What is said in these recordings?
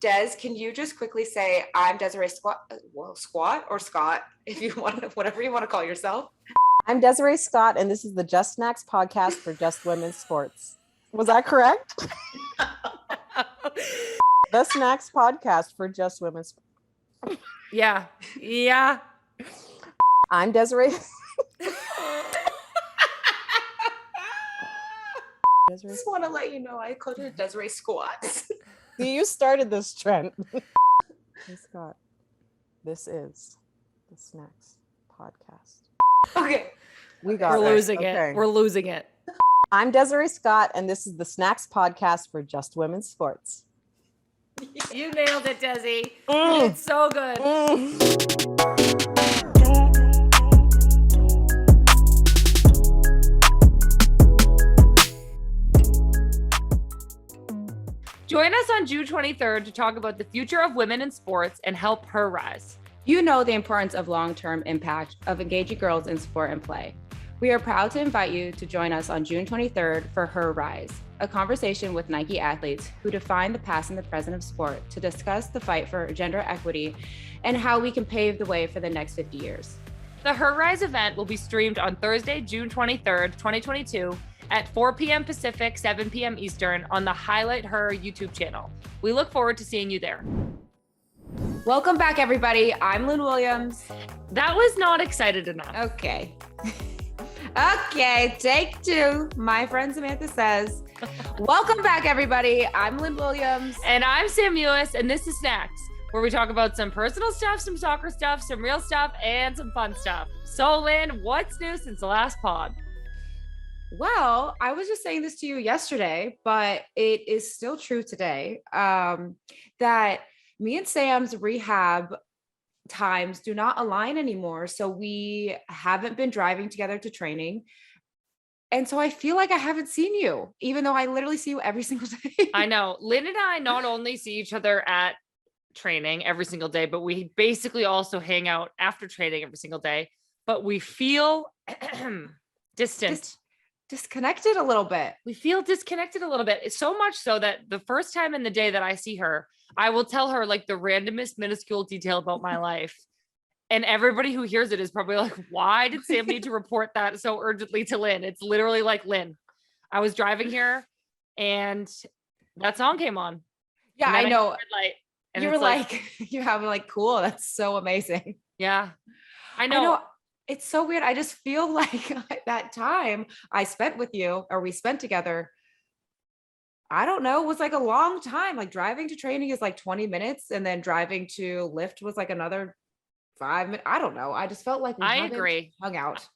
Des, can you just quickly say, I'm Desiree Scott, Squat or Scott, if you want, whatever you want to call yourself. I'm Desiree Scott, and this is the AskSnacks podcast for just women's sports. Was that correct? The Snacks podcast for just women's. Yeah. I'm Desiree. I just want to let you know I called her Desiree Squats. You started this trend. Hey, Scott. This is the Snacks podcast. Okay. We're losing it. We're losing it. I'm Desiree Scott, and this is the Snacks podcast for just women's sports. You nailed it, Desi. You did so good. Join us on June 23rd to talk about the future of women in sports and help her rise. You know the importance of long-term impact of engaging girls in sport and play. We are proud to invite you to join us on June 23rd for Her Rise, a conversation with Nike athletes who define the past and the present of sport to discuss the fight for gender equity and how we can pave the way for the next 50 years. The Her Rise event will be streamed on Thursday, June 23rd, 2022 at 4 p.m. Pacific, 7 p.m. Eastern on the Highlight Her YouTube channel. We look forward to seeing you there. Welcome back, everybody. I'm Lynn Williams. That was not excited enough. Okay. Okay, take two. My friend Samantha says, welcome back, everybody. I'm Lynn Williams. And I'm Sam Mewis, and this is Snacks, where we talk about some personal stuff, some soccer stuff, some real stuff, and some fun stuff. So, Lynn, what's new since the last pod? Well, I was just saying this to you yesterday, but it is still true today, that me and Sam's rehab times do not align anymore. So we haven't been driving together to training. And so I feel like I haven't seen you, even though I literally see you every single day. I know. Lynn and I not only see each other at training every single day, but we basically also hang out after training every single day. But we feel distant. Disconnected a little bit. We feel disconnected a little bit. It's so much so that the first time in the day that I see her, I will tell her like the randomest minuscule detail about my life. And everybody who hears it is probably like, why did Sam need to report that so urgently to Lynn? It's literally like, Lynn, I was driving here and that song came on. Yeah, I know. You were like, you have like, cool. That's so amazing. Yeah, I know. It's so weird. I just feel like that time I spent with you or we spent together, I don't know, it was like a long time. Like driving to training is like 20 minutes and then driving to lift was like another 5 minutes. I don't know. I just felt like we agree. Hung out.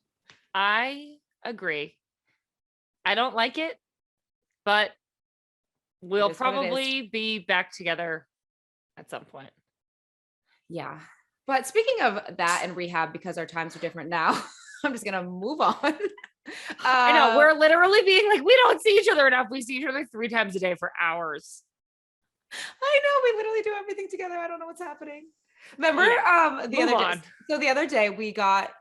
I agree. I don't like it, but we'll probably be back together at some point. Yeah. But speaking of that and rehab, because our times are different now, I'm just going to move on. I know. We're literally being like, we don't see each other enough. We see each other 3 times a day for hours. I know. We literally do everything together. I don't know what's happening. Remember the other day we got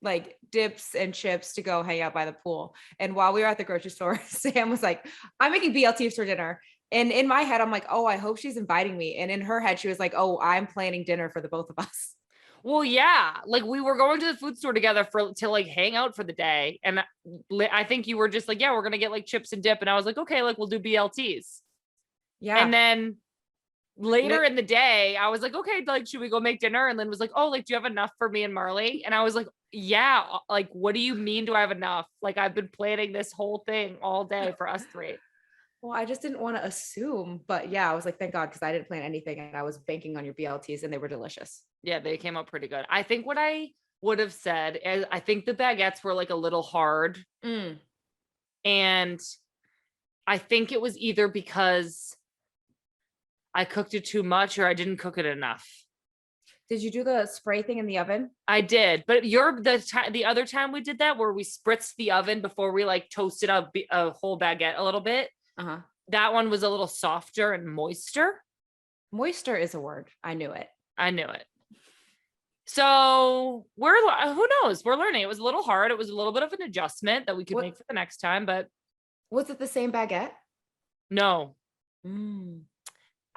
like dips and chips to go hang out by the pool. And while we were at the grocery store, Sam was like, I'm making BLTs for dinner. And in my head, I'm like, oh, I hope she's inviting me. And in her head, she was like, oh, I'm planning dinner for the both of us. Well, yeah. Like we were going to the food store together to like hang out for the day. And I think you were just like, yeah, we're going to get like chips and dip. And I was like, okay, like we'll do BLTs. Yeah. And then later in the day, I was like, okay, like, should we go make dinner? And Lynn was like, oh, like, do you have enough for me and Marley? And I was like, yeah. Like, what do you mean? Do I have enough? Like, I've been planning this whole thing all day for us 3. Well, I just didn't want to assume, but yeah, I was like, thank God, because I didn't plan anything and I was banking on your BLTs and they were delicious. Yeah, they came out pretty good. I think what I would have said is I think the baguettes were like a little hard. And I think it was either because I cooked it too much or I didn't cook it enough. Did you do the spray thing in the oven? I did, but the other time we did that where we spritzed the oven before we like toasted a whole baguette a little bit. That one was a little softer and moister. Moister is a word. I knew it. So who knows? We're learning. It was a little hard. It was a little bit of an adjustment that we could make for the next time, but was it the same baguette? No.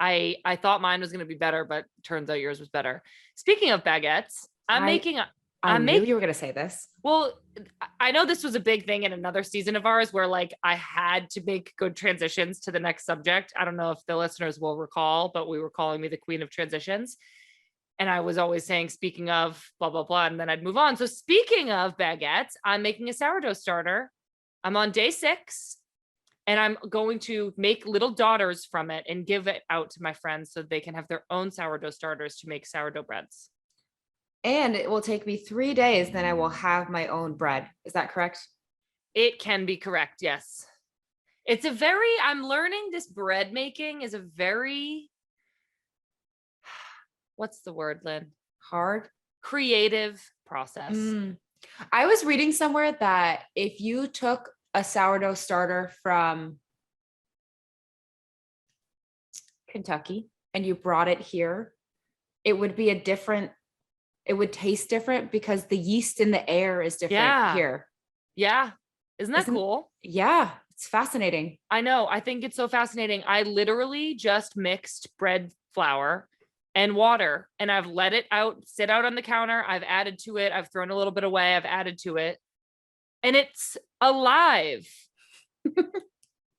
I thought mine was going to be better, but turns out yours was better. Speaking of baguettes, I knew you were going to say this. Well, I know this was a big thing in another season of ours where like I had to make good transitions to the next subject. I don't know if the listeners will recall, but we were calling me the queen of transitions. And I was always saying, speaking of blah, blah, blah, and then I'd move on. So speaking of baguettes, I'm making a sourdough starter. I'm on day 6 and I'm going to make little daughters from it and give it out to my friends so they can have their own sourdough starters to make sourdough breads. And it will take me 3 days, then I will have my own bread. Is that correct? It can be correct, yes. I'm learning this bread making is a very, what's the word, Lynn? Hard? Creative process. I was reading somewhere that if you took a sourdough starter from Kentucky and you brought it here, it would be it would taste different because the yeast in the air is different here. Yeah. Isn't that cool? Yeah. It's fascinating. I know. I think it's so fascinating. I literally just mixed bread flour and water and I've let it sit out on the counter. I've added to it. I've thrown a little bit away. I've added to it and it's alive.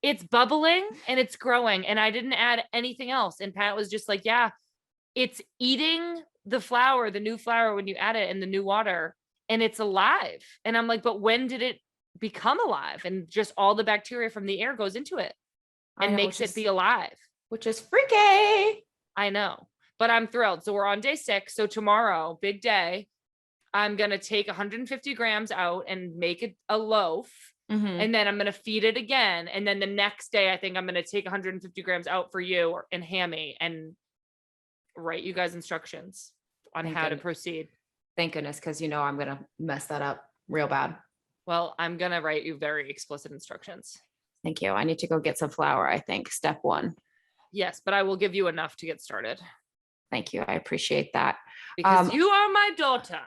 It's bubbling and it's growing and I didn't add anything else. And Pat was just like, yeah, it's eating the flour, the new flour when you add it and the new water and it's alive. And I'm like, but when did it become alive? And just all the bacteria from the air goes into it and makes it be alive. Which is freaky. I know, but I'm thrilled. So we're on day 6. So tomorrow, big day, I'm going to take 150 grams out and make it a loaf. And then I'm going to feed it again. And then the next day, I think I'm going to take 150 grams out for you and Hammy and write you guys instructions on how to proceed. Thank goodness, because I'm going to mess that up real bad. Well, I'm going to write you very explicit instructions. Thank you. I need to go get some flour, I think. Step 1. Yes, but I will give you enough to get started. Thank you. I appreciate that. Because you are my daughter.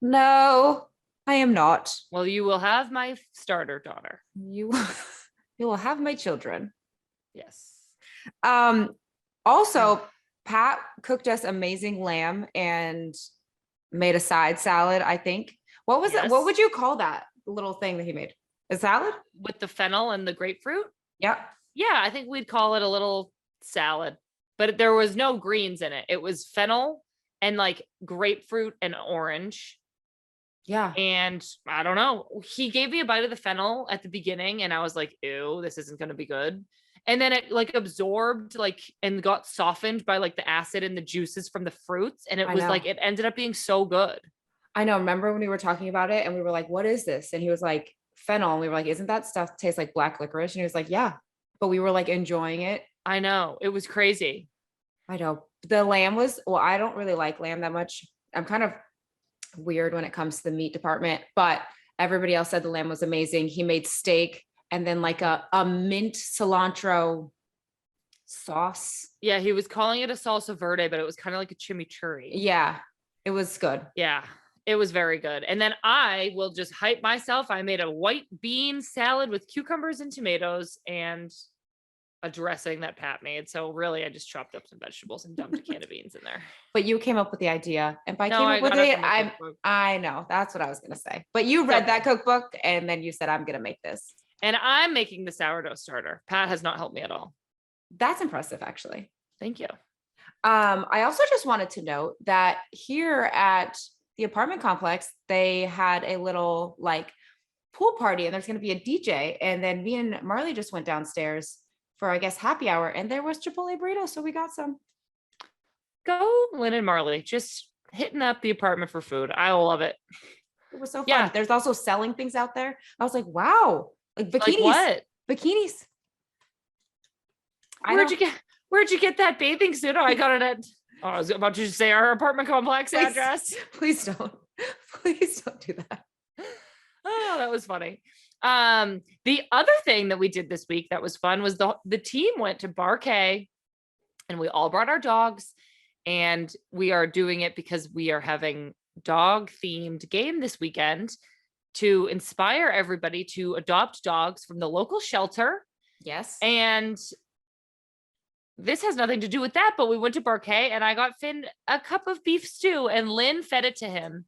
No, I am not. Well, you will have my starter daughter. You will have my children. Yes. Also, Pat cooked us amazing lamb and made a side salad, I think. What was it? What would you call that little thing that he made? A salad? With the fennel and the grapefruit? Yep. Yeah, I think we'd call it a little salad, but there was no greens in it. It was fennel and like grapefruit and orange. Yeah. And I don't know. He gave me a bite of the fennel at the beginning and I was like, ew, this isn't going to be good. And then it like absorbed and got softened by like the acid and the juices from the fruits. And it was like, it ended up being so good. I know. Remember when we were talking about it and we were like, what is this? And he was like, fennel. And we were like, isn't that stuff taste like black licorice? And he was like, yeah, but we were like enjoying it. I know. It was crazy. I know. The lamb I don't really like lamb that much. I'm kind of weird when it comes to the meat department, but everybody else said the lamb was amazing. He made steak and then like a mint cilantro sauce. Yeah. He was calling it a salsa verde, but it was kind of like a chimichurri. Yeah. It was good. Yeah. It was very good. And then I will just hype myself. I made a white bean salad with cucumbers and tomatoes and a dressing that Pat made. So really I just chopped up some vegetables and dumped a can of beans in there. But you came up with the idea. And by came up with it, I know that's what I was going to say. But you read that cookbook and then you said, I'm going to make this. And I'm making the sourdough starter. Pat has not helped me at all. That's impressive, actually. Thank you. I also just wanted to note that here at the apartment complex, they had a little like pool party and there's going to be a DJ. And then me and Marley just went downstairs for, I guess, happy hour and there was Chipotle burritos. So we got some. Go Lynn and Marley, just hitting up the apartment for food. I love it. It was so fun. Yeah. There's also selling things out there. I was like, wow. Like bikinis. Like what? Bikinis. Where'd you get that bathing suit? Oh, I got it at, I was about to say our apartment complex address. Please don't. Please don't do that. Oh, that was funny. The other thing that we did this week that was fun was the team went to Bar K and we all brought our dogs and we are doing it because we are having dog themed game this weekend to inspire everybody to adopt dogs from the local shelter. Yes. And this has nothing to do with that, but we went to Barquet and I got Finn a cup of beef stew and Lynn fed it to him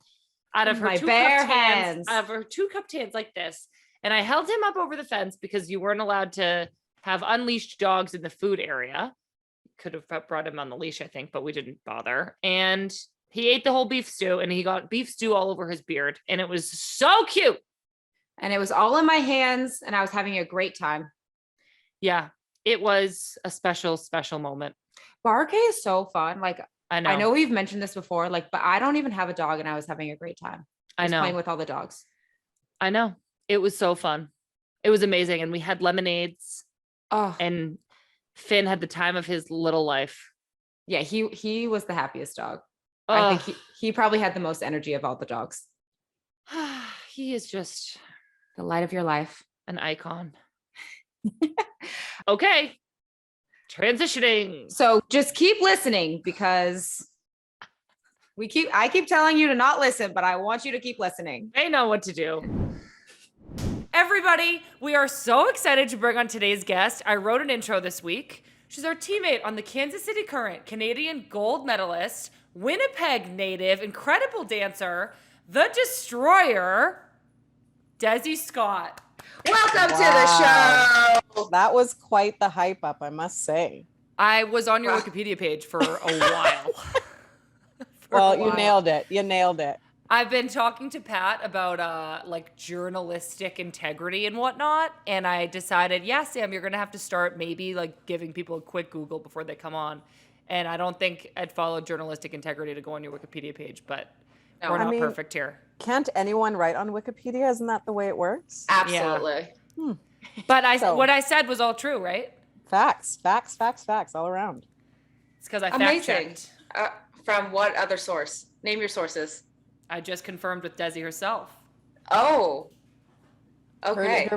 out of her My 2 bare cupped hands. out of her 2 cupped hands like this. And I held him up over the fence because you weren't allowed to have unleashed dogs in the food area. Could have brought him on the leash, I think, but we didn't bother. And he ate the whole beef stew and he got beef stew all over his beard. And it was so cute. And it was all in my hands and I was having a great time. Yeah, it was a special, special moment. Barquet is so fun. Like, I know we've mentioned this before, like, but I don't even have a dog and I was having a great time. I know. Playing with all the dogs. I know. It was so fun. It was amazing. And we had lemonades. Oh, and Finn had the time of his little life. Yeah, he was the happiest dog. Oh. I think he probably had the most energy of all the dogs. He is just the light of your life. An icon. Okay. Transitioning. So just keep listening because I keep telling you to not listen, but I want you to keep listening. They know what to do. Everybody, we are so excited to bring on today's guest. I wrote an intro this week. She's our teammate on the Kansas City Current, Canadian gold medalist, Winnipeg native, incredible dancer, the destroyer, Desiree Scott. Welcome to the show. That was quite the hype up, I must say. I was on your Wikipedia page for a while. You nailed it. You nailed it. I've been talking to Pat about like journalistic integrity and whatnot, and I decided, yeah, Sam, you're gonna have to start maybe like giving people a quick Google before they come on. And I don't think I'd follow journalistic integrity to go on your Wikipedia page, but we're not perfect here. Can't anyone write on Wikipedia? Isn't that the way it works? Absolutely. Yeah. But what I said was all true, right? Facts all around. It's because I fact checked. From what other source? Name your sources. I just confirmed with Desi herself. Oh, okay.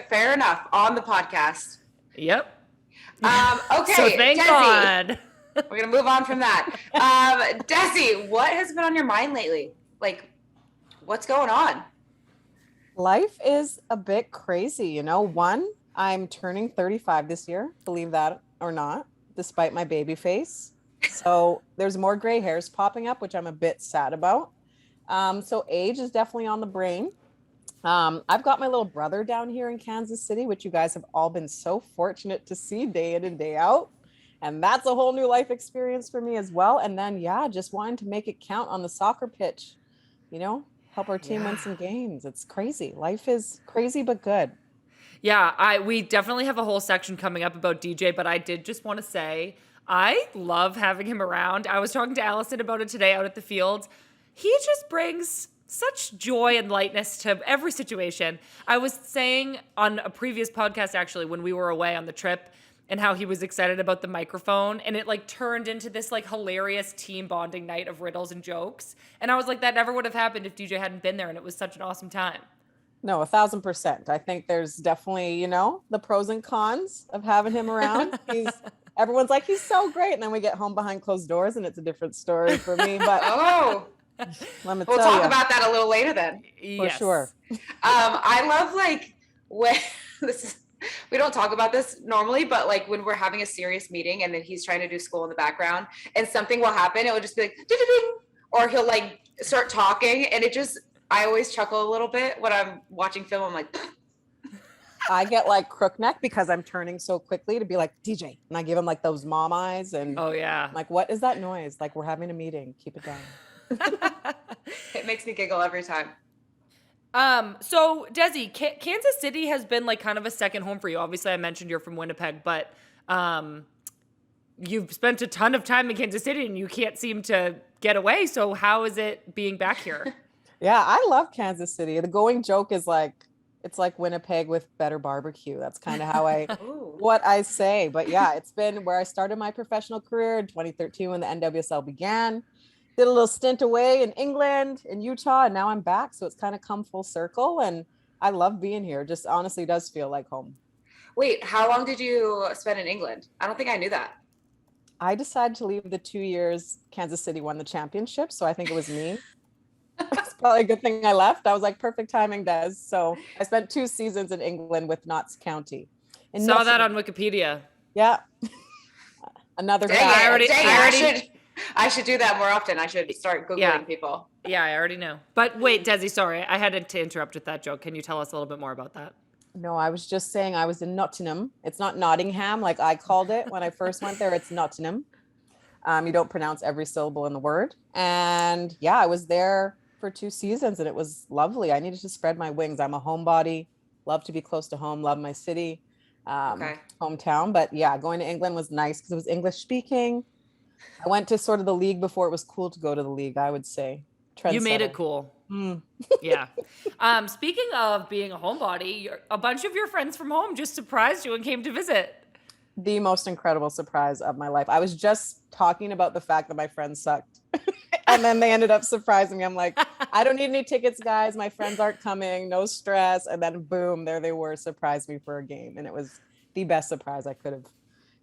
Fair enough. On the podcast. Yep. Okay. So thank Desi, God. We're gonna move on from that. Desi, what has been on your mind lately? Like, what's going on? Life is a bit crazy, you know. One, I'm turning 35 this year, believe that or not, despite my baby face. So there's more gray hairs popping up, which I'm a bit sad about. So age is definitely on the brain. I've got my little brother down here in Kansas City, which you guys have all been so fortunate to see day in and day out. And that's a whole new life experience for me as well. And then, just wanting to make it count on the soccer pitch, you know, help our team win some games. It's crazy. Life is crazy, but good. Yeah, we definitely have a whole section coming up about DJ, but I did just want to say, I love having him around. I was talking to Allison about it today out at the field. He just brings such joy and lightness to every situation. I was saying on a previous podcast, actually, when we were away on the trip, and how he was excited about the microphone, and it like turned into this like hilarious team bonding night of riddles and jokes. And I was like, that never would have happened if DJ hadn't been there, and it was such an awesome time. No, 1,000%. I think there's definitely, you know, the pros and cons of having him around. Everyone's like, he's so great. And then we get home behind closed doors and it's a different story for me. But we'll talk about that a little later then. For sure. I love like when we don't talk about this normally, but like when we're having a serious meeting and then he's trying to do school in the background and something will happen, it will just be like, ding, or he'll like start talking and I always chuckle a little bit when I'm watching film. I'm like, I get like crook neck because I'm turning so quickly to be like, DJ. And I give him like those mom eyes. And I'm like, what is that noise? Like, we're having a meeting. Keep it down. It makes me giggle every time. So Desi, Kansas City has been like kind of a second home for you. Obviously I mentioned you're from Winnipeg, but, you've spent a ton of time in Kansas City and you can't seem to get away. So how is it being back here? Yeah, I love Kansas City. The going joke is like, it's like Winnipeg with better barbecue. That's kind of how what I say. But yeah, it's been where I started my professional career in 2013 when the NWSL began. Did a little stint away in England, in Utah, and now I'm back. So it's kind of come full circle and I love being here. Just honestly does feel like home. Wait, how long did you spend in England? I don't think I knew that. I decided to leave the 2 years Kansas City won the championship. So I think it was me. It's probably a good thing I left. I was like, perfect timing, Des. So I spent 2 seasons in England with Notts County. Saw that on Wikipedia. Yeah. Another I should do that more often. I should start Googling people. Yeah, I already know. But wait, Desi, sorry. I had to interrupt with that joke. Can you tell us a little bit more about that? No, I was just saying I was in Nottingham. It's not Nottingham like I called it when I first went there. It's Nottingham. You don't pronounce every syllable in the word. And yeah, I was there for 2 seasons and it was lovely. I needed to spread my wings. I'm a homebody, love to be close to home, love my city, hometown. But yeah, going to England was nice because it was English speaking. I went to sort of the league before it was cool to go to the league, I would say. You made it cool. Yeah. Speaking of being a homebody, a bunch of your friends from home just surprised you and came to visit. The most incredible surprise of my life. I was just talking about the fact that my friends sucked. And then they ended up surprising me. I'm like, I don't need any tickets, guys. My friends aren't coming. No stress. And then boom, there they were, surprised me for a game. And it was the best surprise I could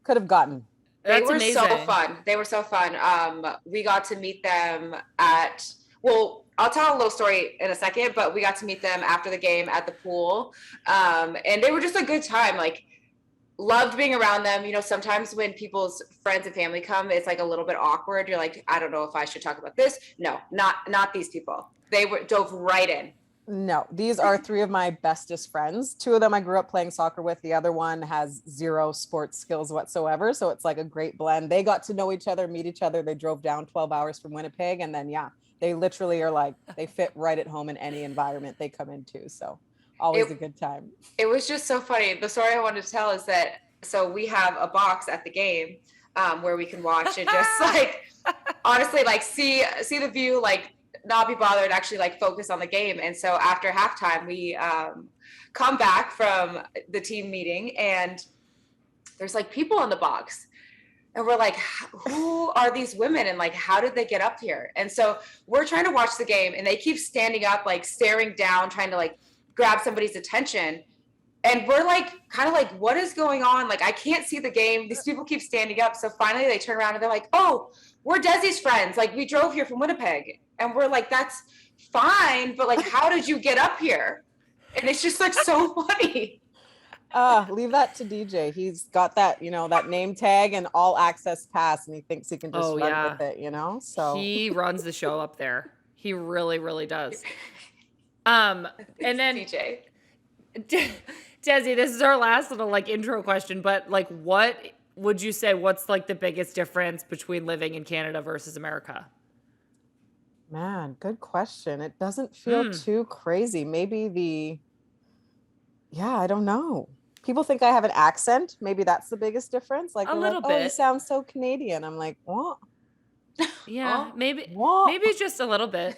have gotten. They were so fun. They were so fun. We got to meet them I'll tell a little story in a second, but we got to meet them after the game at the pool. And they were just a good time. Like, loved being around them. You know, sometimes when people's friends and family come, it's like a little bit awkward. You're like, I don't know if I should talk about this. No, not these people. They dove right in. No, these are 3 of my bestest friends. 2 of them I grew up playing soccer with. The other one has 0 sports skills whatsoever. So it's like a great blend. They got to know each other, meet each other. They drove down 12 hours from Winnipeg. And then, yeah, they literally are like, they fit right at home in any environment they come into. So always a good time. It was just so funny. The story I wanted to tell is that, so we have a box at the game where we can watch and just like, honestly, like see the view, like not be bothered, actually like focus on the game. And so after halftime, we come back from the team meeting and there's like people in the box. And we're like, who are these women? And like, how did they get up here? And so we're trying to watch the game and they keep standing up, like staring down, trying to like grab somebody's attention. And we're like, kind of like, what is going on? Like, I can't see the game. These people keep standing up. So finally they turn around and they're like, oh, we're Desi's friends. Like, we drove here from Winnipeg. And we're like, that's fine. But like, how did you get up here? And it's just like so funny. Leave that to DJ. He's got that, you know, that name tag and all access pass, and he thinks he can just run with it, you know? So he runs the show up there. He really, really does. And then DJ. Desi, this is our last little like intro question, but like, what would you say, what's like the biggest difference between living in Canada versus America? Man, good question. It doesn't feel too crazy. Maybe I don't know. People think I have an accent. Maybe that's the biggest difference. Like a little bit. Oh, you sound so Canadian. I'm like, what? Yeah, maybe it's just a little bit.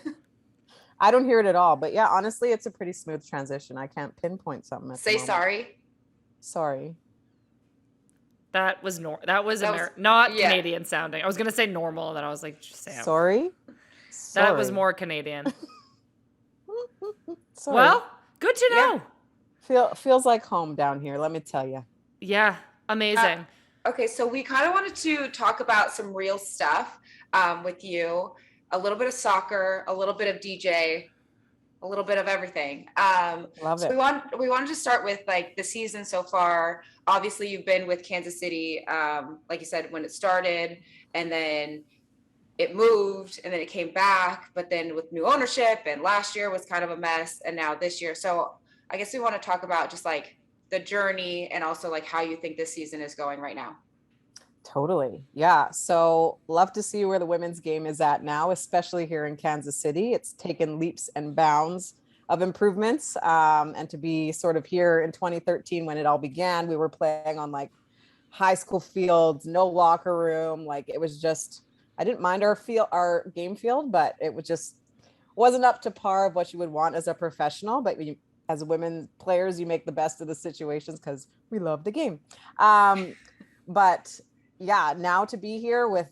I don't hear it at all. But yeah, honestly, it's a pretty smooth transition. I can't pinpoint something. Say sorry. Sorry. That was not Canadian sounding. I was gonna say normal, and then I was like, Sam. Sorry. That was more Canadian. Sorry. Well, good to know. Feels like home down here, let me tell you. Yeah, amazing. Okay, so we kind of wanted to talk about some real stuff with you. A little bit of soccer, a little bit of DJ, a little bit of everything. Love it. We wanted to start with like the season so far. Obviously, you've been with Kansas City, like you said, when it started, and then it moved, and then it came back, but then with new ownership, and last year was kind of a mess, and now this year. So I guess we want to talk about just like the journey and also like how you think this season is going right now. Totally. Yeah. So love to see where the women's game is at now, especially here in Kansas City. It's taken leaps and bounds of improvements. And to be sort of here in 2013, when it all began, we were playing on high school fields, no locker room. Like it was just, I didn't mind our game field, but it wasn't up to par of what you would want as a professional. But as women players, you make the best of the situations because we love the game. But yeah, now to be here with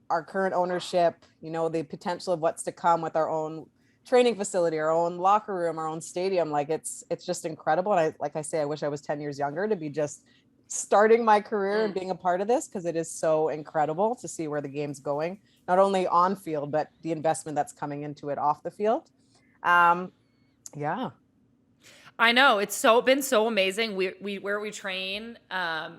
our current ownership, the potential of what's to come with our own training facility, our own locker room, our own stadium, it's just incredible. And I wish I was 10 years younger to be just starting my career and being a part of this, because it is so incredible to see where the game's going, not only on field, but the investment that's coming into it off the field. Yeah. I know, it's been so amazing. We where we train,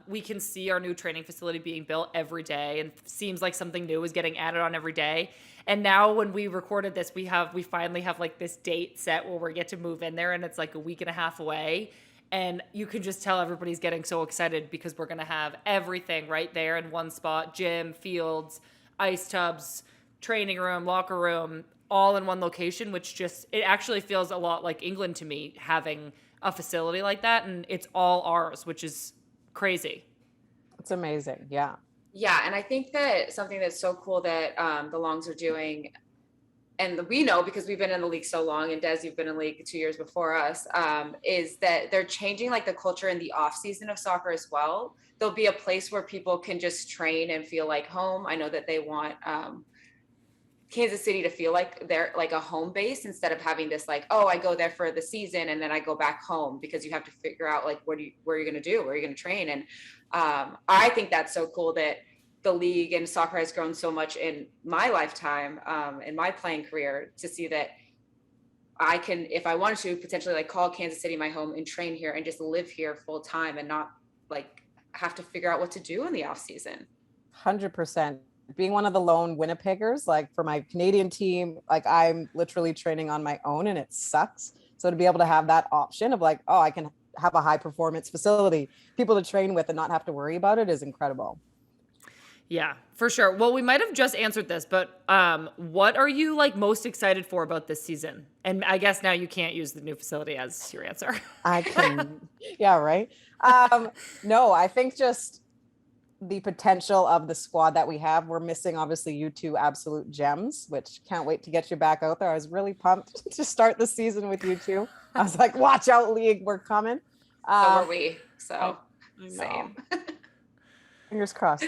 we can see our new training facility being built every day, and seems like something new is getting added on every day. And now when we recorded this, we finally have like this date set where we get to move in there, and it's like a week and a half away. And you can just tell everybody's getting so excited because we're gonna have everything right there in one spot: gym, fields, ice tubs, training room, locker room, all in one location, which it actually feels a lot like England to me, having a facility like that, and it's all ours, which is crazy. It's amazing. Yeah. Yeah. And I think that something that's so cool that the Longs are doing, and we know because we've been in the league so long, and Desi, you've been in the league 2 years before us, is that they're changing like the culture in the off season of soccer as well. There'll be a place where people can just train and feel like home. I know that they want Kansas City to feel like they're like a home base, instead of having this like, oh, I go there for the season and then I go back home, because you have to figure out like where you're going to do, where you're going to train. And I think that's so cool that the league and soccer has grown so much in my lifetime, in my playing career, to see that I can, if I wanted to, potentially like call Kansas City my home and train here and just live here full time, and not like have to figure out what to do in the off season. 100%. Being one of the lone Winnipeggers, like for my Canadian team, like I'm literally training on my own, and it sucks. So to be able to have that option of like, oh, I can have a high performance facility, people to train with and not have to worry about it, is incredible. Yeah, for sure. Well, we might have just answered this, but what are you like most excited for about this season? And I guess now you can't use the new facility as your answer. I can. Yeah, right. No, I think just the potential of the squad that we have. We're missing obviously you two absolute gems, which can't wait to get you back out there. I was really pumped to start the season with you two. I was like, watch out, league, we're coming. So were we. So same. Fingers crossed.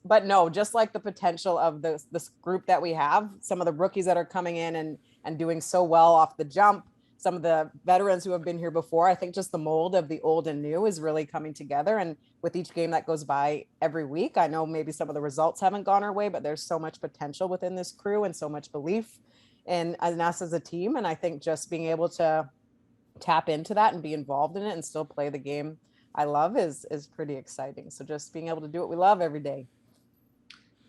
But no, just like the potential of this group that we have, some of the rookies that are coming in and doing so well off the jump, some of the veterans who have been here before. I think just the mold of the old and new is really coming together. And with each game that goes by every week, I know maybe some of the results haven't gone our way, but there's so much potential within this crew and so much belief in us as a team. And I think just being able to tap into that and be involved in it and still play the game I love is pretty exciting. So just being able to do what we love every day.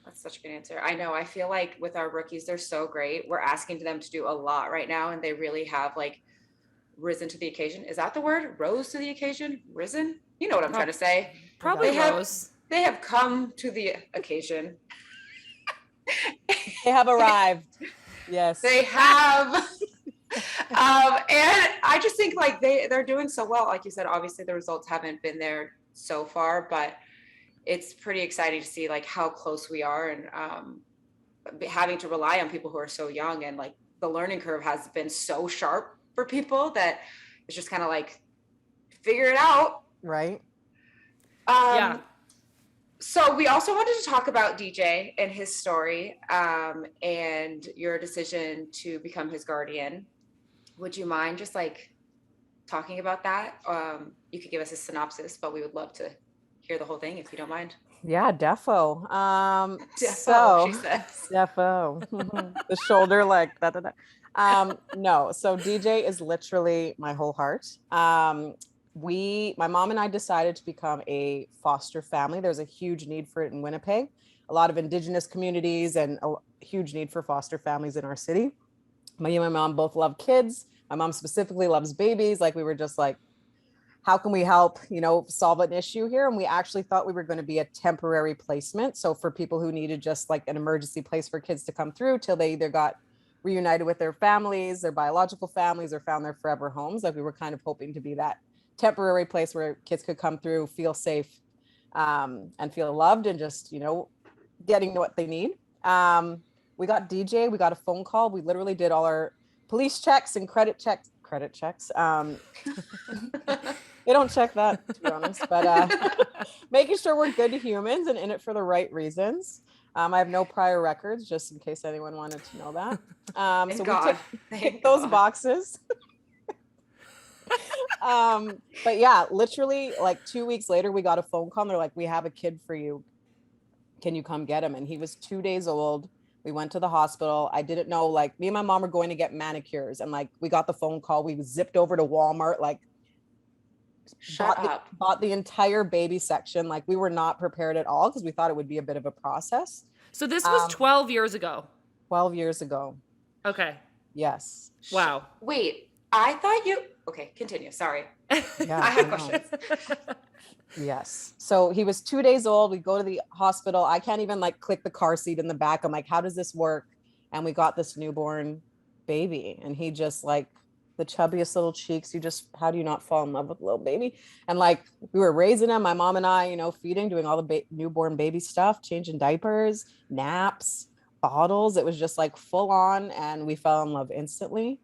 That's such a good answer. I know. I feel like with our rookies, they're so great. We're asking them to do a lot right now, and they really have like risen to the occasion. Is that the word? Rose to the occasion? Risen? You know what I'm trying to say. Probably rose. They have come to the occasion. They have arrived. Yes. They have. And I just think like they're doing so well. Like you said, obviously the results haven't been there so far, but it's pretty exciting to see like how close we are, and having to rely on people who are so young, and like the learning curve has been so sharp for people that it's just kind of like figure it out. Right. Yeah. So we also wanted to talk about DJ and his story, and your decision to become his guardian. Would you mind just like talking about that? You could give us a synopsis, but we would love to hear the whole thing if you don't mind. Yeah, defo. Defo, she says. Defo. The shoulder like that. No, so DJ is literally my whole heart. My mom and I decided to become a foster family. There's a huge need for it in Winnipeg. A lot of Indigenous communities and a huge need for foster families in our city. Me and my mom both love kids. My mom specifically loves babies. Like we were just like, how can we help, solve an issue here? And we actually thought we were going to be a temporary placement. So for people who needed just like an emergency place for kids to come through till they either got reunited with their families, their biological families, or found their forever homes. Like we were kind of hoping to be that temporary place where kids could come through, feel safe, and feel loved, and just, getting what they need. We got DJ, we got a phone call. We literally did all our police checks and credit checks. They don't check that, to be honest, but making sure we're good humans and in it for the right reasons. I have no prior records, just in case anyone wanted to know that. So we ticked those boxes. But yeah, literally like 2 weeks later, we got a phone call and they're like, we have a kid for you. Can you come get him? And he was 2 days old. We went to the hospital. I didn't know, like, me and my mom were going to get manicures, and like we got the phone call. We zipped over to Walmart, like bought the entire baby section. Like, we were not prepared at all because we thought it would be a bit of a process. So this was 12 years ago. 12 years ago. Okay. Yes. Wow. Wait, I thought you, okay, continue. Sorry. Yeah, I have questions. Yes. So he was 2 days old. We go to the hospital. I can't even like click the car seat in the back. I'm like, how does this work? And we got this newborn baby, and he just, like, the chubbiest little cheeks. How do you not fall in love with a little baby? And like, we were raising him, my mom and I, you know, feeding, doing all the newborn baby stuff, changing diapers, naps, bottles. It was just like full on, and we fell in love instantly.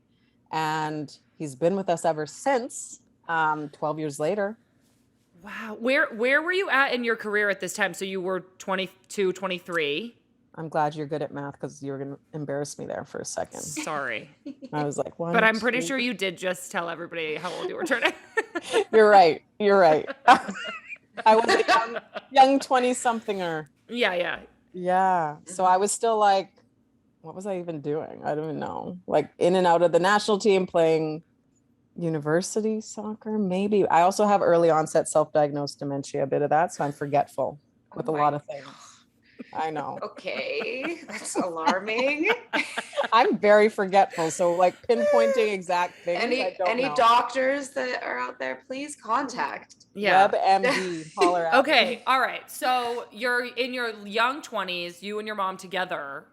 And he's been with us ever since, 12 years later. Wow. Where were you at in your career at this time? So you were 22, 23. I'm glad you're good at math, because you were going to embarrass me there for a second. Sorry. I was like, one. But I'm pretty sure you did just tell everybody how old you were turning. You're right. I was a young 20-somethinger. Yeah. Yeah. So I was still like, what was I even doing? I don't even know. Like, in and out of the national team, playing university soccer, maybe. I also have early onset self-diagnosed dementia, a bit of that. So I'm forgetful with a lot of things. I know. Okay, that's alarming. I'm very forgetful. So like pinpointing exact things. Any doctors that are out there, please contact. Yeah. WebMD, holler at Okay. me. All right. So you're in your young 20s, you and your mom together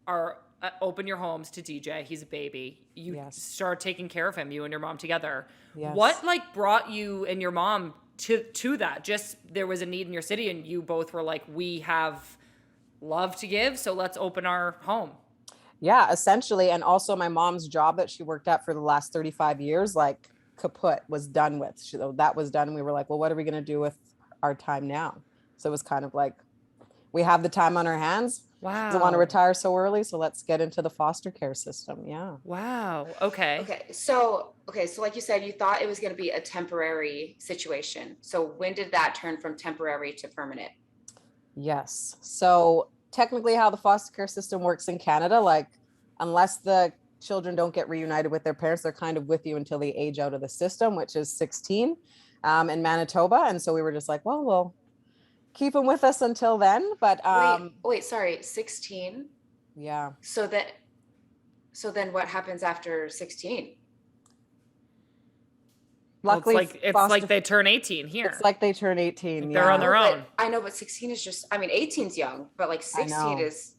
are open your homes to DJ. He's a baby. You start taking care of him, you and your mom together. Yes. What like brought you and your mom to that? Just there was a need in your city, and you both were like, we have love to give, so let's open our home. Yeah, essentially. And also my mom's job that she worked at for the last 35 years, like, kaput, was done with. So that was done. And we were like, well, what are we going to do with our time now? So it was kind of like, we have the time on our hands. Wow. Don't want to retire so early, so let's get into the foster care system. Yeah. Wow. Okay. So like you said, you thought it was going to be a temporary situation. So when did that turn from temporary to permanent? Yes. So technically how the foster care system works in Canada, like, unless the children don't get reunited with their parents, they're kind of with you until they age out of the system, which is 16 in Manitoba. And so we were just like, well, we'll keep them with us until then. But wait, sorry, 16? Yeah. So then what happens after 16? Luckily, it's like they turn 18 here. It's like they turn 18. They're on their own. I know, but 16 is just, 18's young, but like 16 is,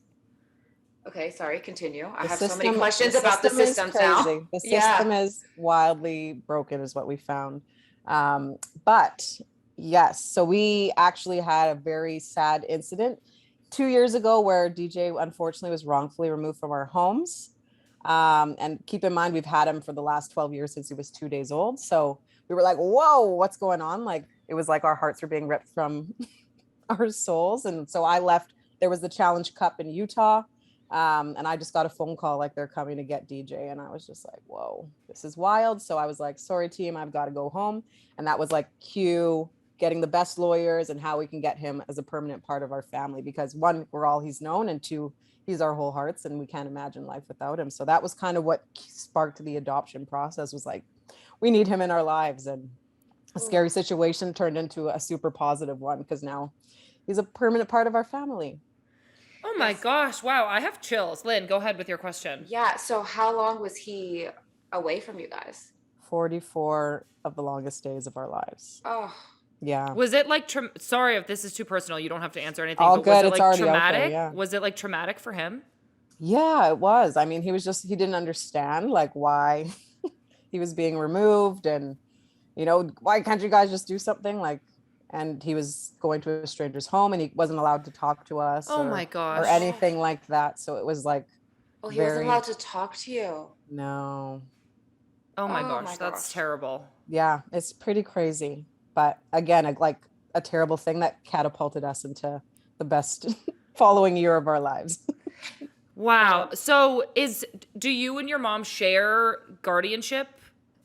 okay, sorry, continue. I have so many questions about the systems now. The system is wildly broken is what we found. But yes, so we actually had a very sad incident 2 years ago where DJ unfortunately was wrongfully removed from our homes. And keep in mind, we've had him for the last 12 years since he was 2 days old. So we were like, whoa, what's going on? Like, it was like our hearts were being ripped from our souls. And so I left. There was the Challenge Cup in Utah. And I just got a phone call, like, they're coming to get DJ. And I was just like, whoa, this is wild. So I was like, sorry, team, I've got to go home. And that was like cue getting the best lawyers and how we can get him as a permanent part of our family. Because one, we're all he's known, and two, he's our whole hearts, and we can't imagine life without him. So that was kind of what sparked the adoption process, was like, we need him in our lives. And a scary situation turned into a super positive one, because now he's a permanent part of our family. Oh my gosh. Wow. I have chills. Lynn, go ahead with your question. Yeah. So how long was he away from you guys? 44 of the longest days of our lives. Oh. Yeah. Was it like, sorry if this is too personal, you don't have to answer anything. All but good. Was it like traumatic? There, yeah. Was it like traumatic for him? Yeah, it was. I mean, he didn't understand like why he was being removed, and, you know, why can't you guys just do something, like, and he was going to a stranger's home and he wasn't allowed to talk to us my gosh, or anything like that. So it was like, he wasn't allowed to talk to you. No. Oh my gosh, that's terrible. Yeah, it's pretty crazy. But again, like a terrible thing that catapulted us into the best following year of our lives. Wow. So do you and your mom share guardianship?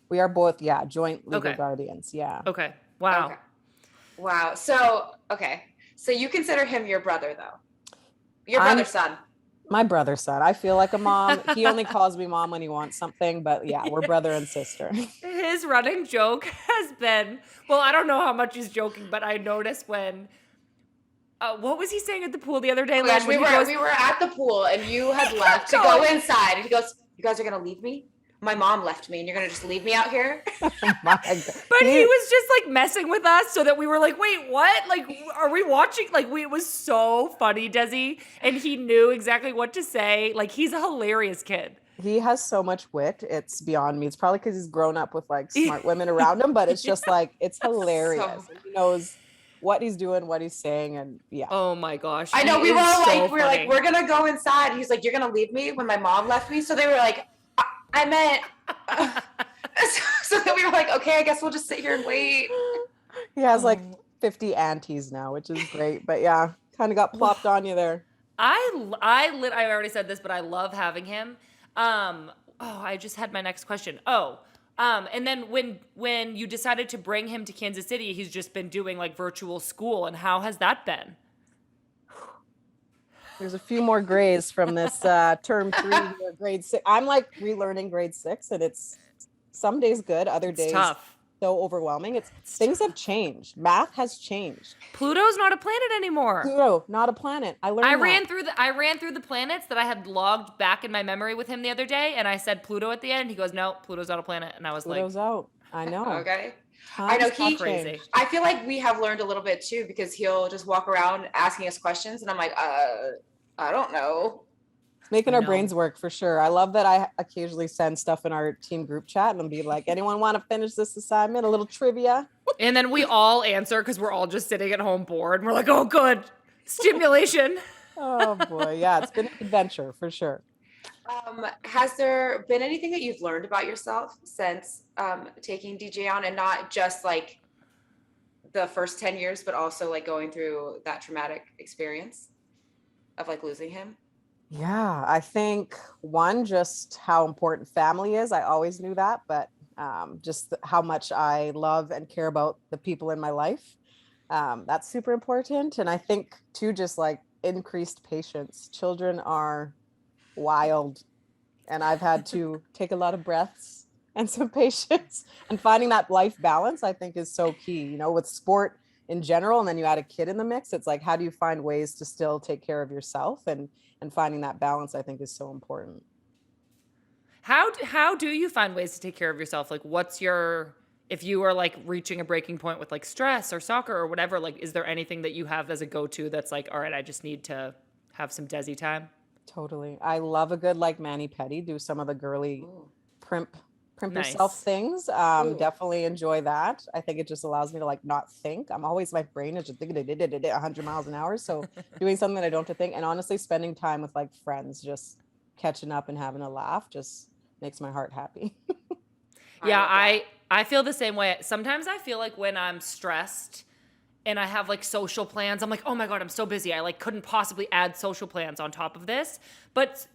We are both, joint legal guardians. Yeah. Okay. Wow. Okay. Wow. So you consider him your brother, though? Your brother's son. My brother said, I feel like a mom. He only calls me mom when he wants something, but yeah, we're brother and sister. His running joke has been, well, I don't know how much he's joking, but I noticed when, what was he saying at the pool the other day? Oh my gosh, we were at the pool and you had left to go inside. And he goes, you guys are going to leave me? My mom left me and you're going to just leave me out here? Oh my God. But he was just like messing with us so that we were like, wait, what? Like, are we watching? Like, it was so funny, Desi. And he knew exactly what to say. Like, he's a hilarious kid. He has so much wit. It's beyond me. It's probably because he's grown up with like smart women around him, but it's just like, it's hilarious. He knows what he's doing, what he's saying. And yeah. Oh my gosh. I know. We were all like, we were like, we're going to go inside. He's like, you're going to leave me when my mom left me. So they were like, I meant, so then we were like, okay, I guess we'll just sit here and wait. He has like 50 aunties now, which is great. But yeah, kind of got plopped on you there. I already said this, but I love having him. I just had my next question. And then when you decided to bring him to Kansas City, he's just been doing like virtual school. And how has that been? There's a few more grays from this term 3 or grade 6. I'm like relearning grade 6, and it's some days good, other days tough. So overwhelming. Things have changed. Math has changed. Pluto's not a planet anymore. Pluto, not a planet. I ran through the planets that I had logged back in my memory with him the other day, and I said Pluto at the end. He goes, no, Pluto's not a planet, and I was Pluto's out. I know. Okay. I know crazy. I feel like we have learned a little bit too, because he'll just walk around asking us questions, and I'm like, I don't know. It's making our brains work for sure. I love that I occasionally send stuff in our team group chat and be like, anyone want to finish this assignment? A little trivia. And then we all answer because we're all just sitting at home bored. And we're like, oh, good. Stimulation. Oh, boy. Yeah, it's been an adventure for sure. Has there been anything that you've learned about yourself since taking DJ on, and not just like the first 10 years, but also like going through that traumatic experience of like losing him? Yeah, I think one, just how important family is. I always knew that, but just how much I love and care about the people in my life. That's super important. And I think too, just like increased patience. Children are wild, and I've had to take a lot of breaths and some patience, and finding that life balance, I think, is so key, you know, with sport in general. And then you add a kid in the mix. It's like, how do you find ways to still take care of yourself, and finding that balance, I think, is so important. How do you find ways to take care of yourself? Like, if you are like reaching a breaking point with like stress or soccer or whatever, like, is there anything that you have as a go-to that's like, all right, I just need to have some Desi time? Totally. I love a good like mani-pedi, do some of the girly primp yourself things. Definitely enjoy that. I think it just allows me to like not think. My brain is just thinking 100 miles an hour. So doing something that I don't have to think, and honestly spending time with like friends, just catching up and having a laugh, just makes my heart happy. Yeah, I feel the same way. Sometimes I feel like when I'm stressed and I have like social plans, I'm like, oh my God, I'm so busy. I like couldn't possibly add social plans on top of this. But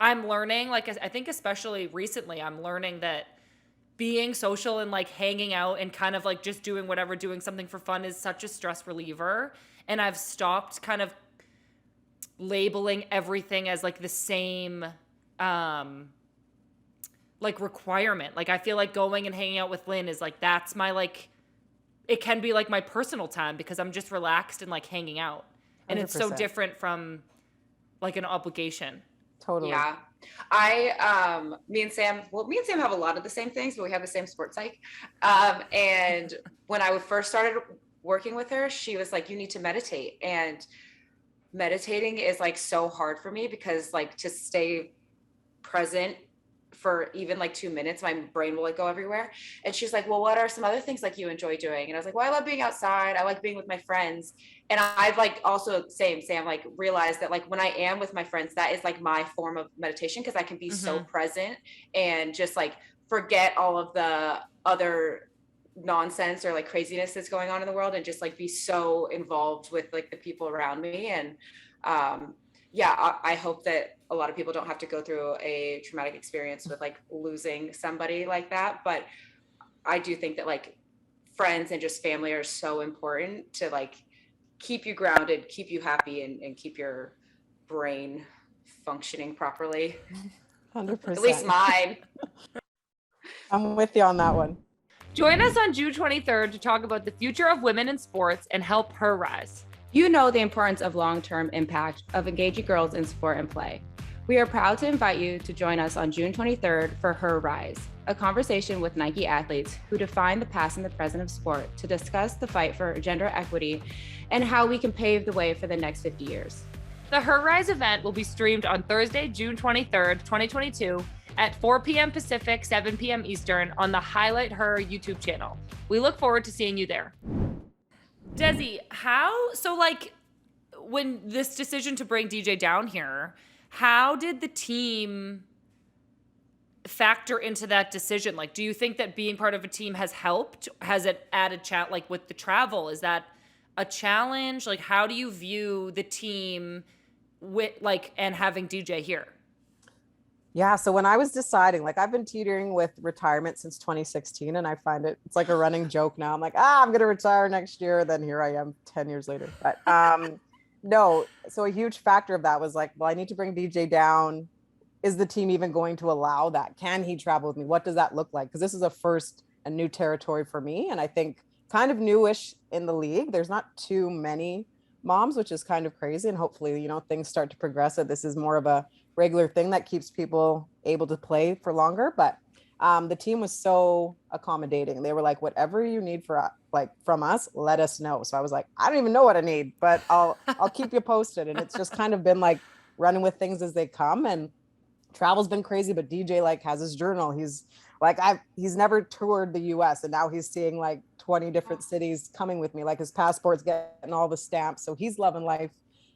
I'm learning, like, I think especially recently, I'm learning that being social and like hanging out and kind of like just doing something for fun is such a stress reliever. And I've stopped kind of labeling everything as like the same like requirement. Like, I feel like going and hanging out with Lynn is like, that's my like, it can be like my personal time because I'm just relaxed and like hanging out. And 100%. It's so different from like an obligation. Totally. Yeah. Me and Sam have a lot of the same things, but we have the same sports psych. And when I first started working with her, she was like, you need to meditate. And meditating is like so hard for me because like to stay present for even like 2 minutes, my brain will like go everywhere. And she's like, well, what are some other things like you enjoy doing? And I was like, well, I love being outside. I like being with my friends. And I've like also Sam like realized that like when I am with my friends, that is like my form of meditation, because I can be so present and just like forget all of the other nonsense or like craziness that's going on in the world and just like be so involved with like the people around me. And I hope that a lot of people don't have to go through a traumatic experience with like losing somebody like that. But I do think that like friends and just family are so important to like keep you grounded, keep you happy, and keep your brain functioning properly. 100%. At least mine. I'm with you on that one. Join us on June 23rd to talk about the future of women in sports and help her rise. You know the importance of long-term impact of engaging girls in sport and play. We are proud to invite you to join us on June 23rd for Her Rise, a conversation with Nike athletes who define the past and the present of sport to discuss the fight for gender equity and how we can pave the way for the next 50 years. The Her Rise event will be streamed on Thursday, June 23rd, 2022 at 4 p.m. Pacific, 7 p.m. Eastern on the Highlight Her YouTube channel. We look forward to seeing you there. Desi, when this decision to bring DJ down here, how did the team factor into that decision? Like, do you think that being part of a team has helped? Has it added like with the travel? Is that a challenge? Like, how do you view the team with and having DJ here? Yeah. So when I was deciding, like I've been teetering with retirement since 2016 and I find it's like a running joke now. I'm like, I'm going to retire next year. Then here I am 10 years later. But no. So a huge factor of that was like, well, I need to bring DJ down. Is the team even going to allow that? Can he travel with me? What does that look like? Because this is a new territory for me. And I think kind of newish in the league. There's not too many moms, which is kind of crazy. And hopefully, things start to progress. That this is more of a regular thing that keeps people able to play for longer. But the team was so accommodating. They were like, whatever you need from us, let us know. So I was like, I don't even know what I need, but I'll keep you posted. And it's just kind of been like running with things as they come. And travel's been crazy, but DJ has his journal. He's never toured the US and now he's seeing 20 different cities coming with me. Like his passport's getting all the stamps. So he's loving life.